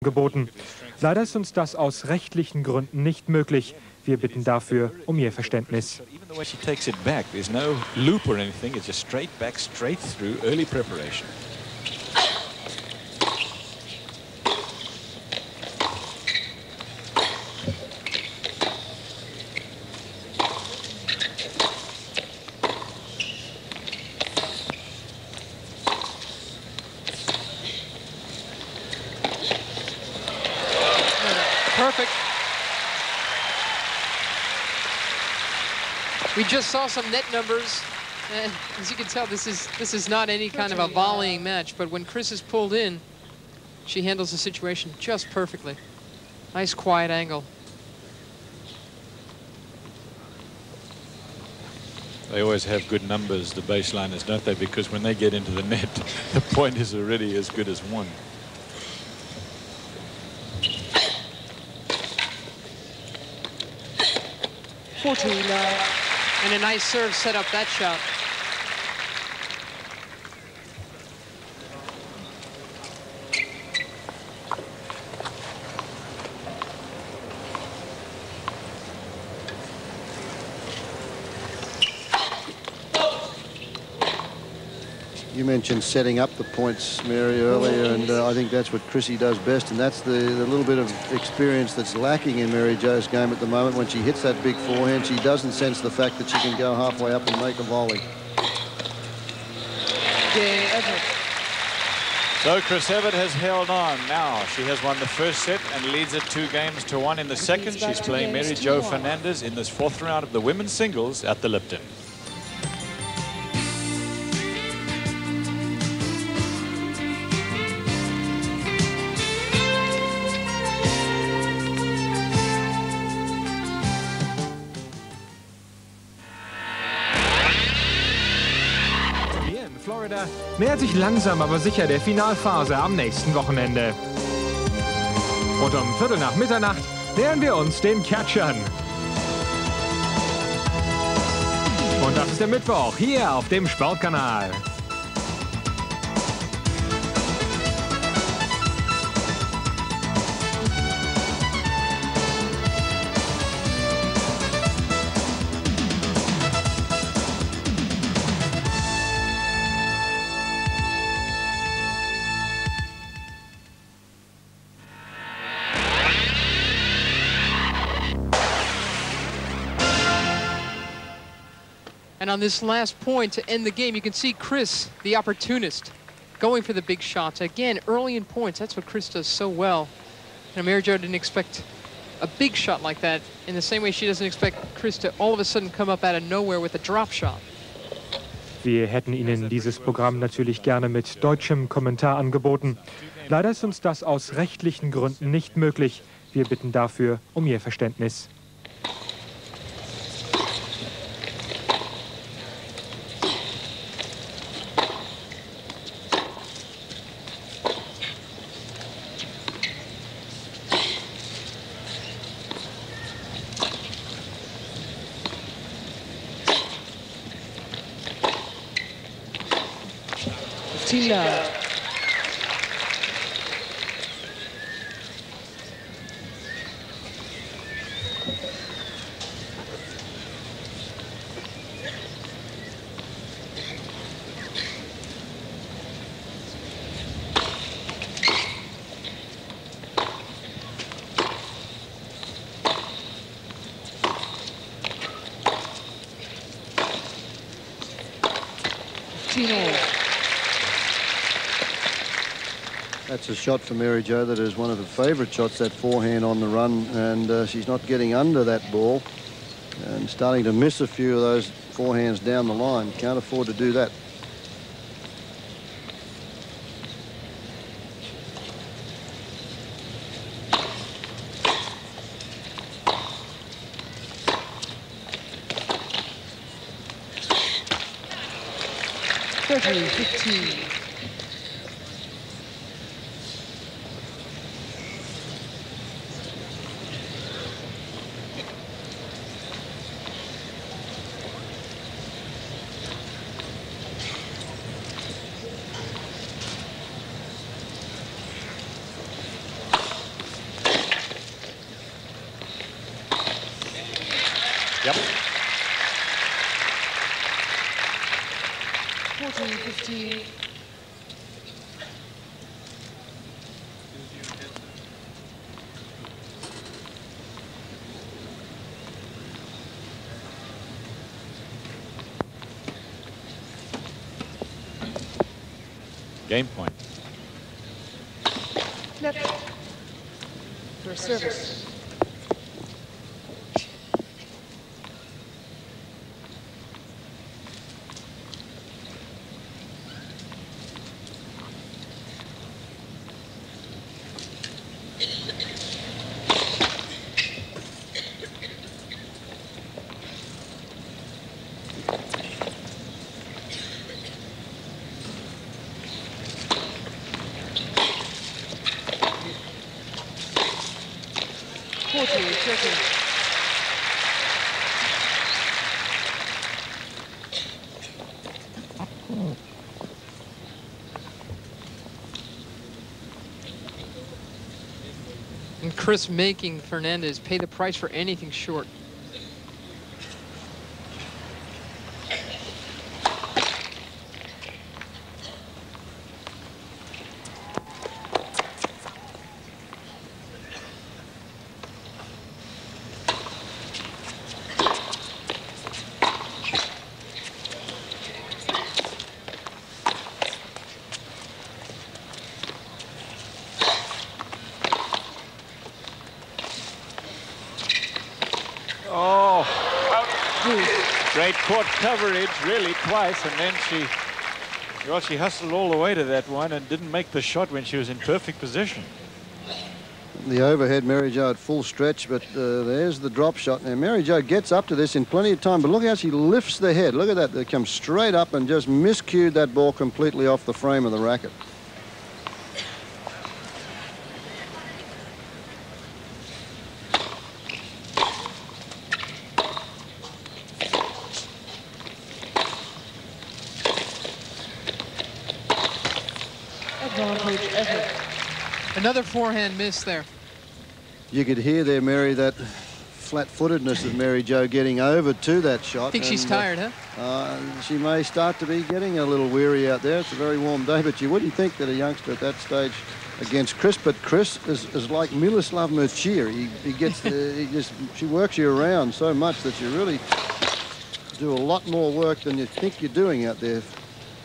geboten. Leider ist uns das aus rechtlichen Gründen nicht möglich. Wir bitten dafür um Ihr Verständnis. Perfect. We just saw some net numbers, and as you can tell, this is not any kind of a volleying match. But when Chris is pulled in, she handles the situation just perfectly. Nice quiet angle. They always have good numbers, the baseliners, don't they? Because when they get into the net, the point is already as good as one. And a nice serve set up that shot. You mentioned setting up the points, Mary, earlier, and I think that's what Chrissy does best, and that's the little bit of experience that's lacking in Mary Jo's game at the moment. When she hits that big forehand, she doesn't sense the fact that she can go halfway up and make a volley. So Chris Evert has held on. Now she has won the first set and leads it 2-1 in the second. She's playing Mary Jo Fernandez in this fourth round of the women's singles at the Lipton. Florida nähert sich langsam aber sicher der Finalphase am nächsten Wochenende. Und um 12:15 nähern wir uns den Catchern. Und das ist der Mittwoch hier auf dem Sportkanal. And on this last point to end the game, you can see Chris, the opportunist, going for the big shots. Again, early in points, that's what Chris does so well. And Mary Jo didn't expect a big shot like that in the same way she doesn't expect Chris to all of a sudden come up out of nowhere with a drop shot. Wir hätten Ihnen dieses Programm natürlich gerne mit deutschem Kommentar angeboten. Leider ist uns das aus rechtlichen Gründen nicht möglich. Wir bitten dafür um Ihr Verständnis. That's a shot for Mary Jo that is one of her favourite shots, that forehand on the run, and she's not getting under that ball and starting to miss a few of those forehands down the line. Can't afford to do that. Yep. 14-15. Game point. Net. For service. And Chris making Fernandez pay the price for anything short. Oh, great court coverage, really, twice, and then she hustled all the way to that one and didn't make the shot when she was in perfect position. The overhead, Mary Jo at full stretch, but there's the drop shot. Now, Mary Jo gets up to this in plenty of time, but look how she lifts the head. Look at that. They come straight up and just miscued that ball completely off the frame of the racket. Another forehand miss there. You could hear there, Mary, that flat-footedness of Mary Jo getting over to that shot. I think she's tired, huh? She may start to be getting a little weary out there. It's a very warm day, but you wouldn't think that a youngster at that stage against Chris. But Chris is like Miloslav Mercier. He gets she works you around so much that you really do a lot more work than you think you're doing out there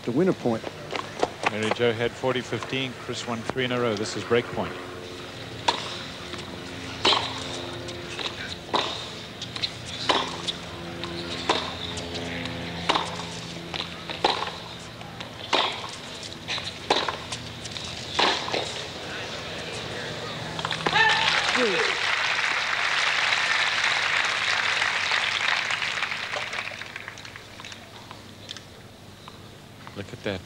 to win a point. Mary Jo had 40-15. Chris won 3 in a row. This is break point. Look at that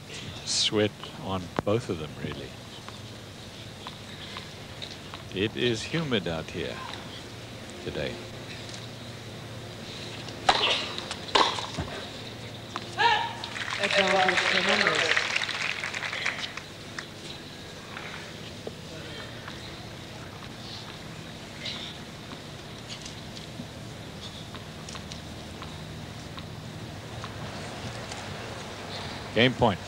sweat on both of them, really. It is humid out here today. Fernandez. Game point.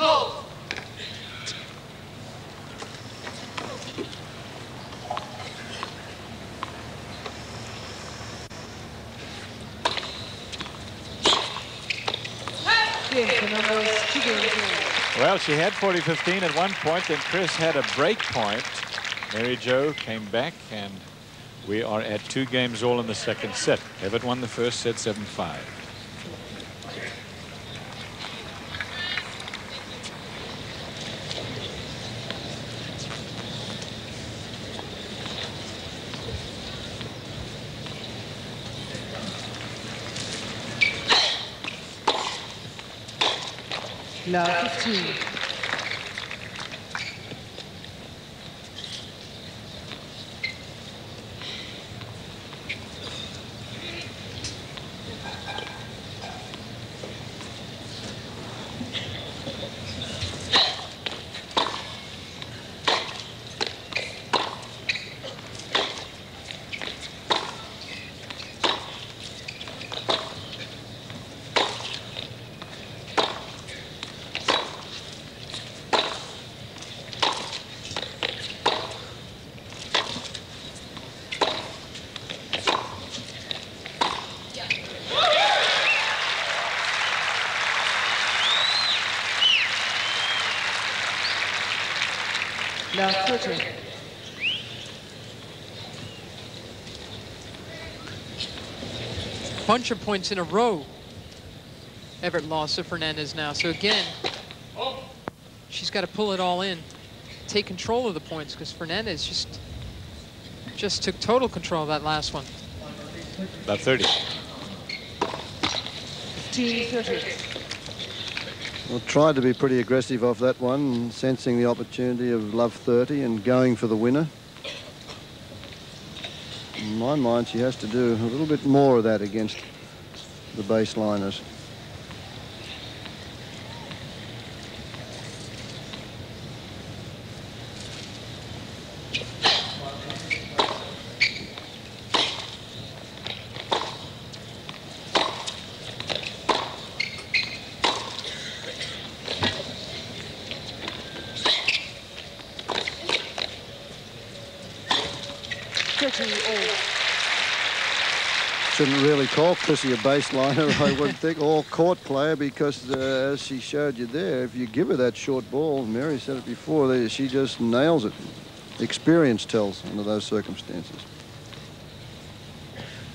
Oh. Well, she had 40-15 at one point, then Chris had a break point. Mary Jo came back, and we are at 2 games all in the second set. Evert won the first set 7-5. Now 15. 30. Bunch of points in a row. Evert lost to Fernandez now. So again, she's got to pull it all in, take control of the points, because Fernandez just took total control of that last one. About 30. 15-30. Well, tried to be pretty aggressive off that one, sensing the opportunity of love 30 and going for the winner. In my mind, she has to do a little bit more of that against the baseliners. Shouldn't really call Chrissy a baseliner, I would think, or court player, because as she showed you there, if you give her that short ball, Mary said it before, she just nails it. Experience tells under those circumstances.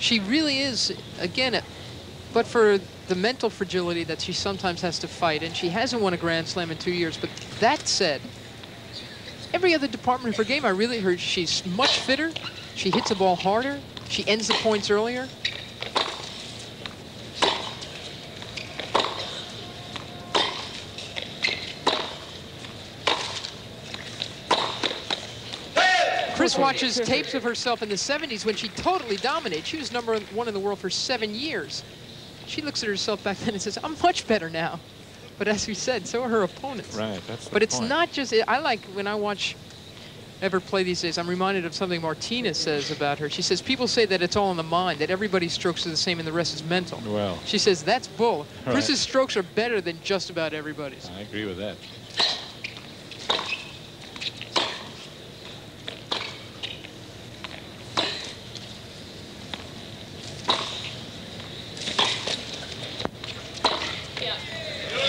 She really is, again, but for the mental fragility that she sometimes has to fight, and she hasn't won a Grand Slam in 2 years, but that said, every other department of her game, I really heard she's much fitter, she hits the ball harder, she ends the points earlier. Chris watches tapes of herself in the 70s when she totally dominated. She was #1 in the world for 7 years. She looks at herself back then and says, I'm much better now. But as we said, so are her opponents. Right, that's the But it's point. not just, I like when I watch Evert play these days, I'm reminded of something Martina says about her. She says, people say that it's all in the mind, that everybody's strokes are the same and the rest is mental. Well. She says, that's bull. Right. Chris's strokes are better than just about everybody's. I agree with that.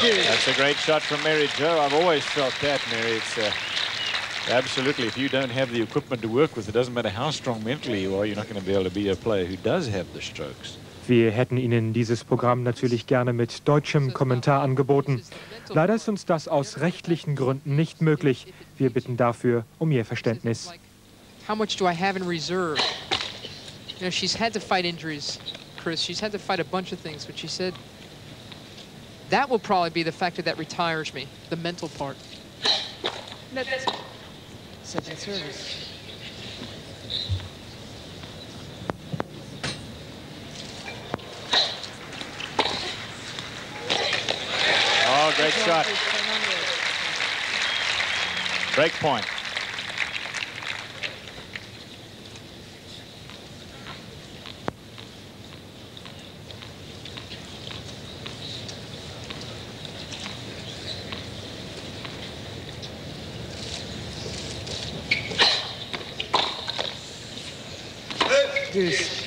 That's a great shot from Mary Jo. I've always felt that, Mary. It's absolutely, if you don't have the equipment to work with, it doesn't matter how strong mentally you are, you're not going to be able to be a player who does have the strokes. Wir hätten Ihnen dieses Programm natürlich gerne mit deutschem Kommentar angeboten. Leider ist uns das aus rechtlichen Gründen nicht möglich. Wir bitten dafür um Ihr Verständnis. How much do I have in reserve? You know, she's had to fight injuries, Chris. She's had to fight a bunch of things, but she said, that will probably be the factor that retires me, the mental part. Let's second service. Oh, great shot. Break point. Deuce.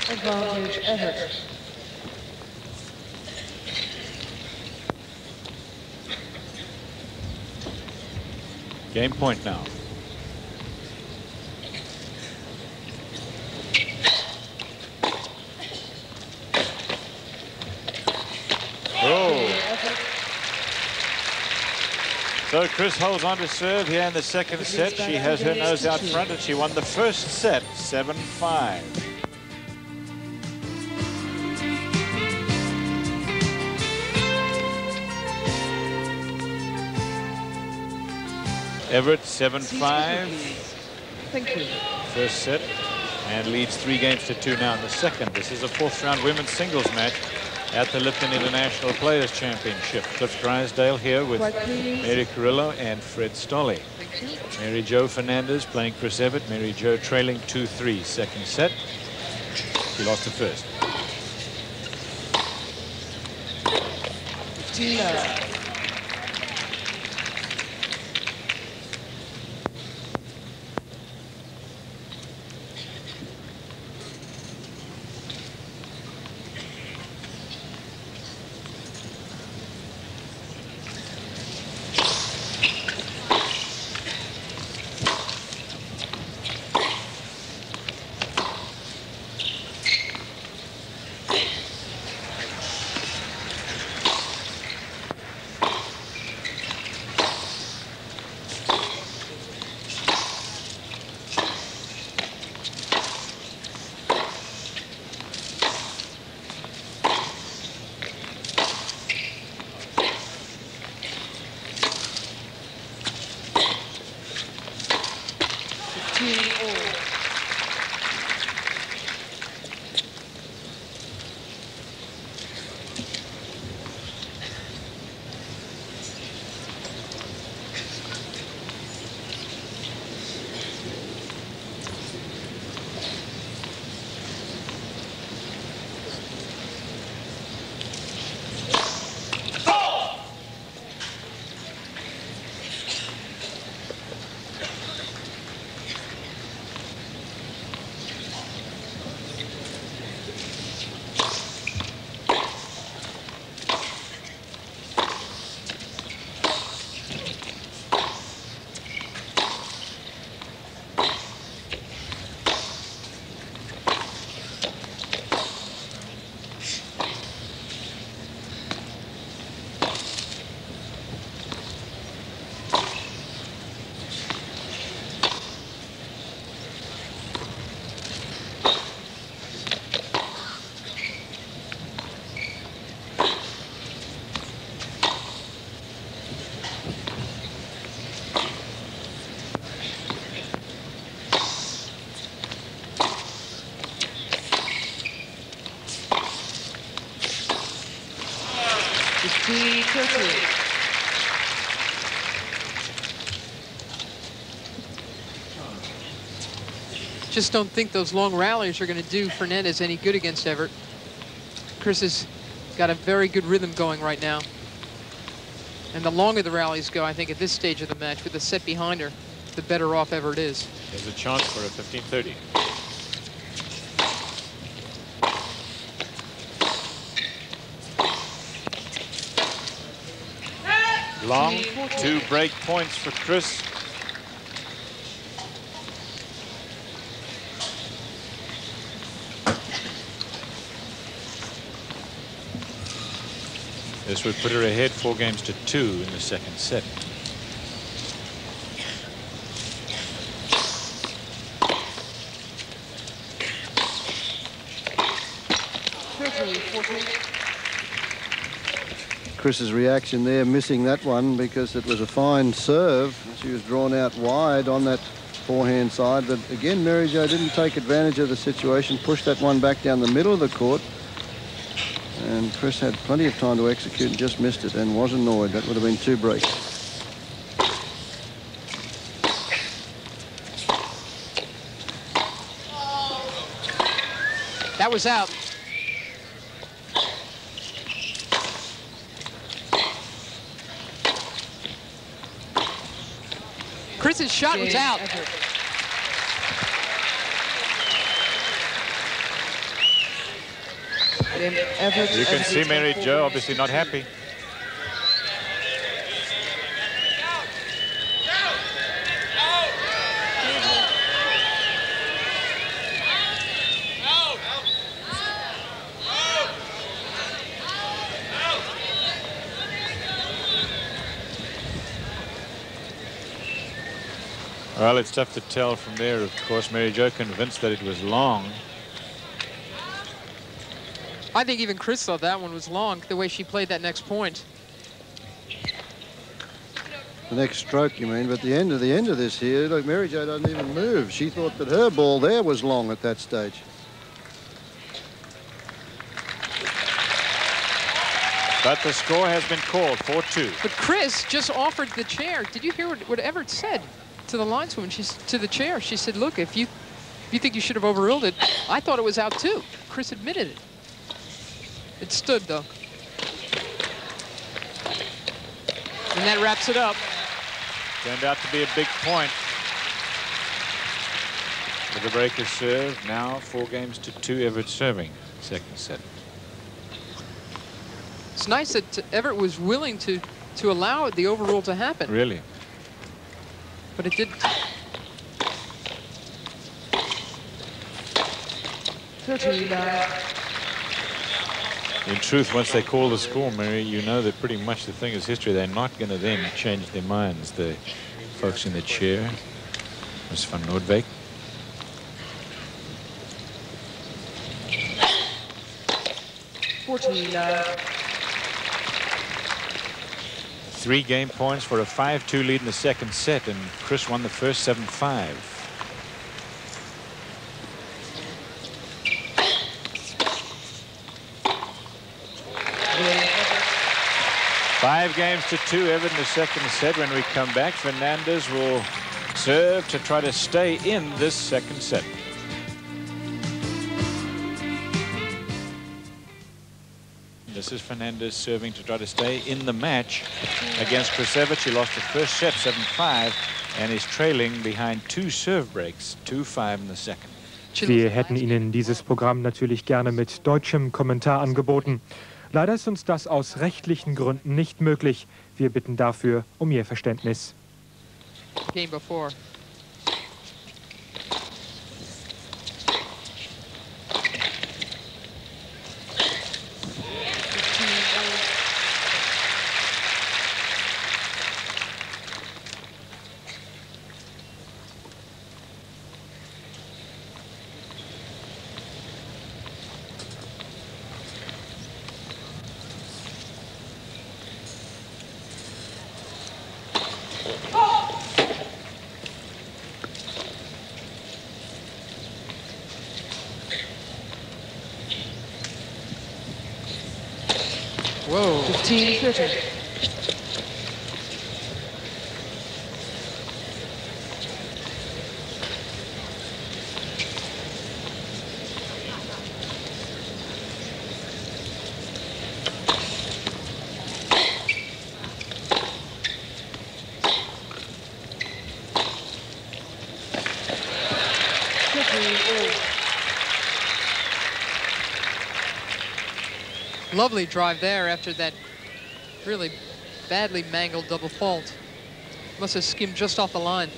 Advantage, Evert. Game point now. Oh. So Chris holds on to serve here in the second set. She has her nose out front and she won the first set, 7-5. Evert 7-5. Thank you. First set, and leads 3 games to 2 now in the second. This is a 4th round women's singles match, at the Lipton International Players Championship. Cliff Drysdale here with Mary Carrillo and Fred Stolle. Mary Jo Fernandez playing Chris Evert. Mary Jo trailing 2-3 second set. He lost the first. Just don't think those long rallies are going to do Fernandez any good against Evert. Chris has got a very good rhythm going right now. And the longer the rallies go, I think at this stage of the match, with the set behind her, the better off Evert is. There's a chance for a 15-30. Long, 2 break points for Chris. This would put her ahead 4-2 in the second set. Chris's reaction there, missing that one because it was a fine serve. She was drawn out wide on that forehand side, but again Mary Jo didn't take advantage of the situation, pushed that one back down the middle of the court, and Chris had plenty of time to execute and just missed it and was annoyed. That would have been 2 breaks. That was out. Chris's shot was out. You can see Mary Jo obviously not happy. Well, it's tough to tell from there. Of course, Mary Jo convinced that it was long. I think even Chris thought that one was long, the way she played that next point. The next stroke, you mean? But the end of this here, look, Mary Jo doesn't even move. She thought that her ball there was long at that stage. But the score has been called 4-2. But Chris just offered the chair. Did you hear what Evert said to the lineswoman? To the chair. She said, look, if you think you should have overruled it, I thought it was out too. Chris admitted it. It stood, though. And that wraps it up. Turned out to be a big point. With the breaker serve, now 4-2, Evert serving second set. It's nice that Evert was willing to allow the overrule to happen. Really? But it didn't. 39. In truth, once they call the score, Mary, you know that pretty much the thing is history. They're not going to then change their minds. The folks in the chair, Ms. van Noordwijk. Three game points for a 5-2 lead in the second set, and Chris won the first 7-5. Five games to 2, Evert in the second set. When we come back, Fernandez will serve to try to stay in this second set. This is Fernandez serving to try to stay in the match against Chris Evert. She lost the first set 7-5 and is trailing behind 2 serve breaks, 2-5 in the second. Wir hätten Ihnen dieses Programm natürlich gerne mit deutschem Kommentar angeboten. Leider ist uns das aus rechtlichen Gründen nicht möglich. Wir bitten dafür um Ihr Verständnis. Game before. Whoa. 15-30. Lovely drive there after that really badly mangled double fault. Must have skimmed just off the line.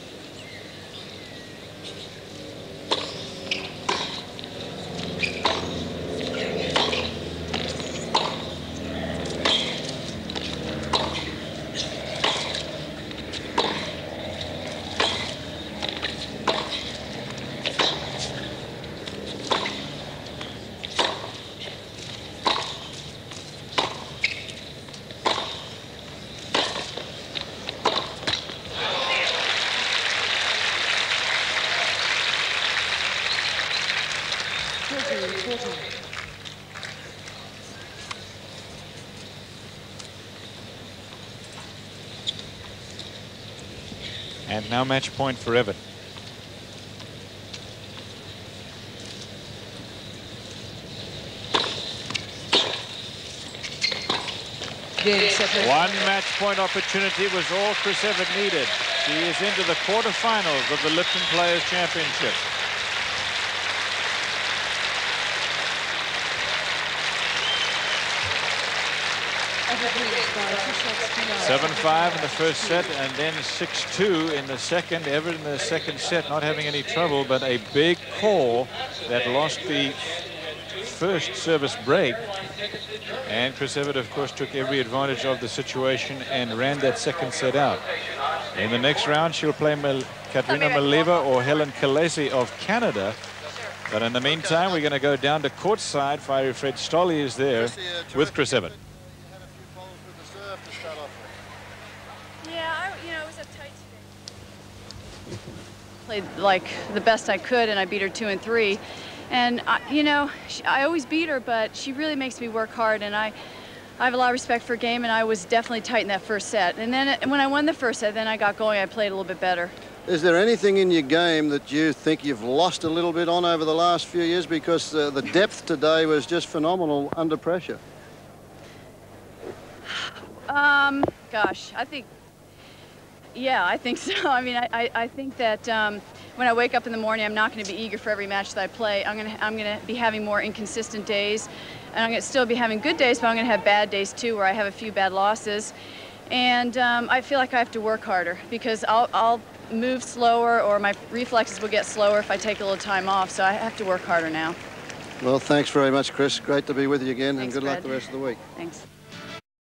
And now match point for Evert. One match point opportunity was all Chris Evert needed. She is into the quarterfinals of the Lipton Players Championship. 7-5 in the first set and then 6-2 in the second. Evert in the second set not having any trouble, but a big call that lost the first service break. And Chris Evert, of course, took every advantage of the situation and ran that second set out. In the next round, she'll play Katrina Maleva or Helen Kalesi of Canada. But in the meantime, we're going to go down to courtside. Fiery Fred Stolle is there with Chris Evert. Played like the best I could, and I beat her 2 and 3. And you know, I always beat her, but she really makes me work hard. And I have a lot of respect for game, and I was definitely tight in that first set. And then when I won the first set, then I got going. I played a little bit better. Is there anything in your game that you think you've lost a little bit on over the last few years? Because the depth today was just phenomenal under pressure. Gosh, I think, yeah, I think so. I mean, I think that when I wake up in the morning, I'm not going to be eager for every match that I play. I'm going to be having more inconsistent days, and I'm going to still be having good days, but I'm going to have bad days too, where I have a few bad losses. And I feel like I have to work harder, because I'll move slower, or my reflexes will get slower if I take a little time off. So I have to work harder now. Well, thanks very much, Chris. Great to be with you again, Thanks, and good luck Fred. the rest of the week. Thanks.